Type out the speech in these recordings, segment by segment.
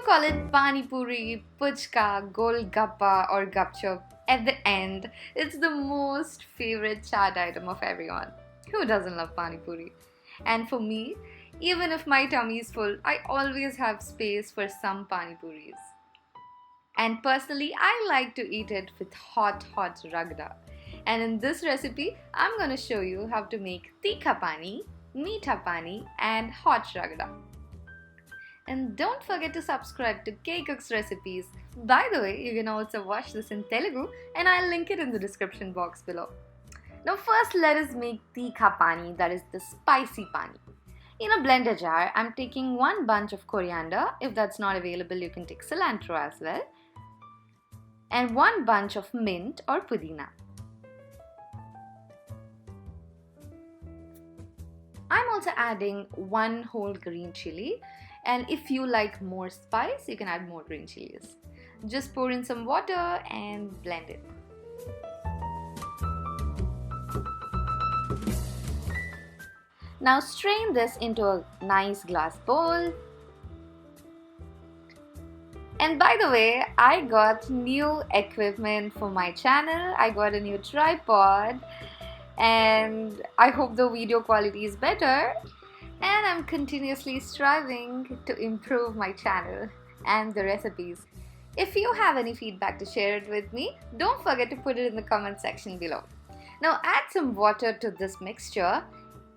You call it Pani Puri, Puchka, Golgappa or Gupchup. At the end, it's the most favorite chat item of everyone. Who doesn't love Pani Puri? And for me, even if my tummy is full, I always have space for some Pani Puris. And personally, I like to eat it with hot ragda. And in this recipe, I'm going to show you how to make Teekha Pani, Meetha Pani and hot ragda. And don't forget to subscribe to K Cooks Recipes. By the way, you can also watch this in Telugu and I'll link it in the description box below. Now first let us make Teekha Pani, that is the spicy pani. In a blender jar, I'm taking one bunch of coriander. If that's not available, you can take cilantro as well. And one bunch of mint or pudina. I'm also adding one whole green chili, and if you like more spice, you can add more green chilies. Just pour in some water and blend it. Now strain this into a nice glass bowl. And by the way, I got new equipment for my channel. I got a new tripod and I hope the video quality is better. And I'm continuously striving to improve my channel and the recipes. If you have any feedback to share it with me, don't forget to put it in the comment section below. Now add some water to this mixture.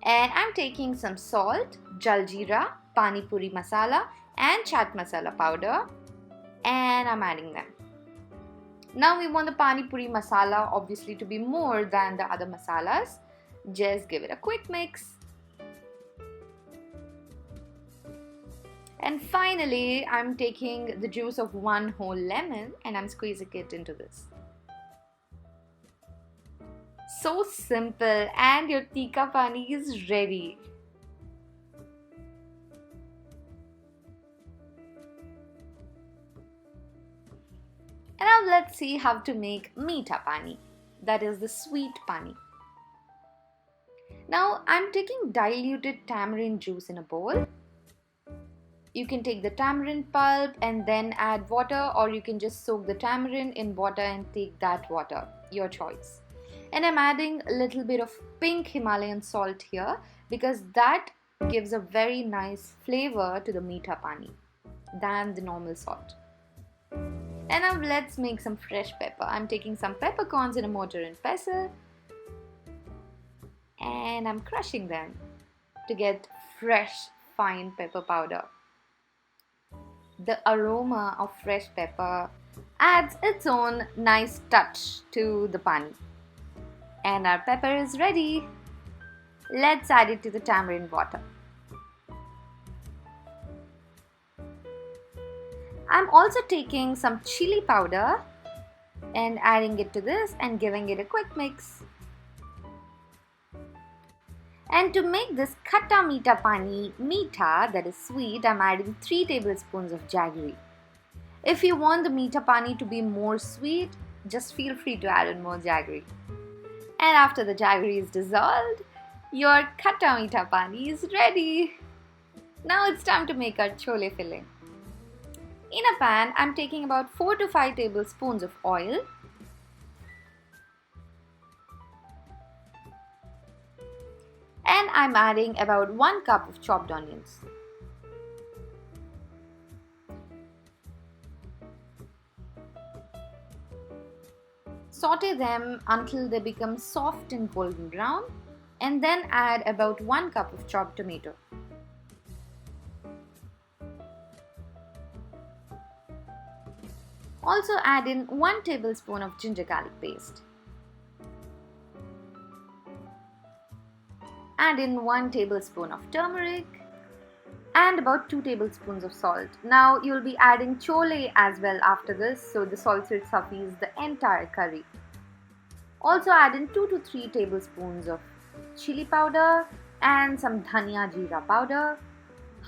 And I'm taking some salt, jaljeera, Pani Puri masala and chaat masala powder, and I'm adding them. Now we want the Pani Puri masala obviously to be more than the other masalas. Just give it a quick mix. And finally, I'm taking the juice of one whole lemon and I'm squeezing it into this. So simple, and your Teekha Pani is ready. And now let's see how to make Meetha Pani, that is the sweet pani. Now I'm taking diluted tamarind juice in a bowl. You can take the tamarind pulp and then add water, or you can just soak the tamarind in water and take that water, your choice. And I'm adding a little bit of pink Himalayan salt here because that gives a very nice flavor to the Meetha Pani than the normal salt. And now let's make some fresh pepper. I'm taking some peppercorns in a mortar and pestle and I'm crushing them to get fresh fine pepper powder. The aroma of fresh pepper adds its own nice touch to the pani. And our pepper is ready. Let's add it to the tamarind water. I'm also taking some chili powder and adding it to this and giving it a quick mix. And to make this Khatta Meetha Pani Meetha, that is sweet, I'm adding 3 tablespoons of jaggery. If you want the Meetha Pani to be more sweet, just feel free to add in more jaggery. And after the jaggery is dissolved, your Khatta Meetha Pani is ready. Now it's time to make our chole filling. In a pan, I'm taking about 4 to 5 tablespoons of oil. And I'm adding about 1 cup of chopped onions. Saute them until they become soft and golden brown, and then add about 1 cup of chopped tomato. Also add in 1 tablespoon of ginger garlic paste. Add in 1 tablespoon of turmeric and about 2 tablespoons of salt. Now you'll be adding chole as well after this, so the salt will suffice the entire curry. Also add in 2 to 3 tablespoons of chili powder and some dhania jeera powder,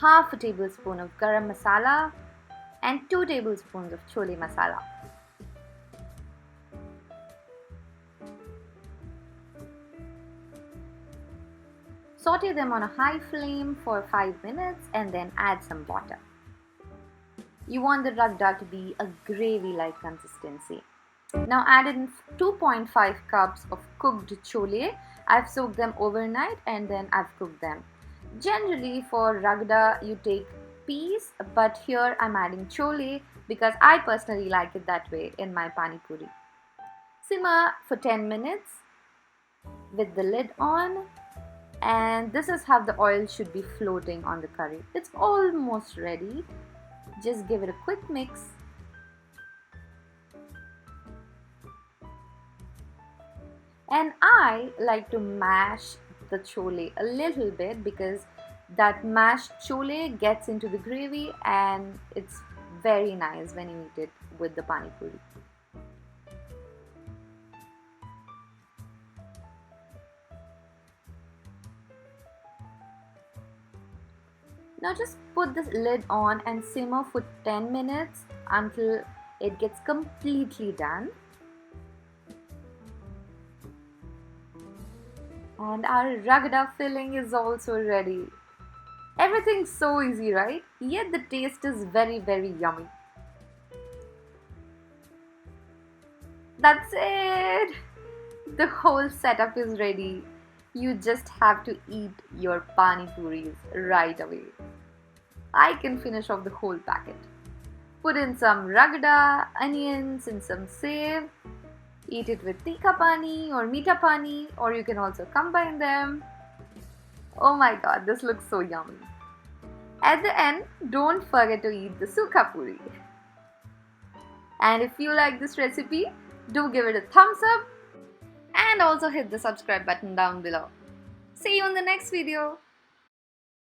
half a tablespoon of garam masala and 2 tablespoons of chole masala. Saute them on a high flame for 5 minutes and then add some water. You want the ragda to be a gravy-like consistency. Now add in 2.5 cups of cooked chole. I've soaked them overnight and then I've cooked them. Generally for ragda you take peas, but here I'm adding chole because I personally like it that way in my pani puri. Simmer for 10 minutes with the lid on, and this is how the oil should be floating on the curry. It's almost ready. Just give it a quick mix. And I like to mash the chole a little bit because that mashed chole gets into the gravy and it's very nice when you eat it with the pani puri. Now just put this lid on and simmer for 10 minutes until it gets completely done. And our ragda filling is also ready. Everything's so easy, right? Yet the taste is very, very yummy. That's it! The whole setup is ready. You just have to eat your pani puris right away. I can finish off the whole packet. Put in some ragda, onions and some sev. Eat it with Teekha pani or Meetha pani, or you can also combine them. Oh my god, this looks so yummy. At the end, don't forget to eat the sukha puri. And if you like this recipe, do give it a thumbs up and also hit the subscribe button down below. See you in the next video.